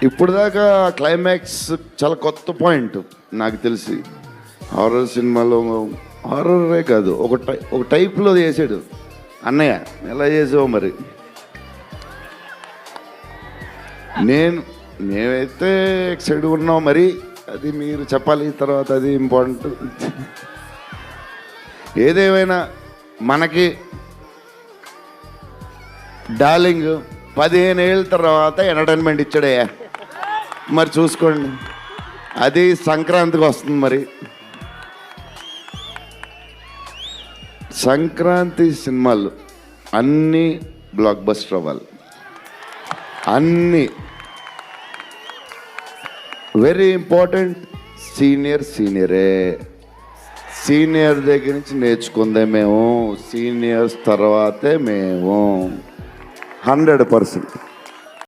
ఇప్పుడు దాకా క్లైమాక్స్ చాలా కొత్త పాయింట్ నాకు తెలిసి. హారర్ సినిమాలో హారరే కాదు, ఒక టైప్లో చేసాడు అన్నయ్య. ఎలా చేసావు మరి? మేమైతే ఎక్సైడ్ ఉన్నాం, మరి అది మీరు చెప్పాలి తర్వాత, అది ఇంపార్టెంట్. ఏదేమైనా మనకి డార్లింగ్ 15 ఏళ్ళ తర్వాత ఎంటర్టైన్మెంట్ ఇచ్చాడయ్యా. మరి చూసుకోండి, అది సంక్రాంతికి వస్తుంది. మరి సంక్రాంతి సినిమాలు అన్నీ బ్లాక్ బస్టర్ అవ్వాలి. అన్నీ వెరీ ఇంపార్టెంట్. సీనియరే. సీనియర్ దగ్గర నుంచి నేర్చుకుందే మేము, సీనియర్స్ తర్వాతే మేము. 100%.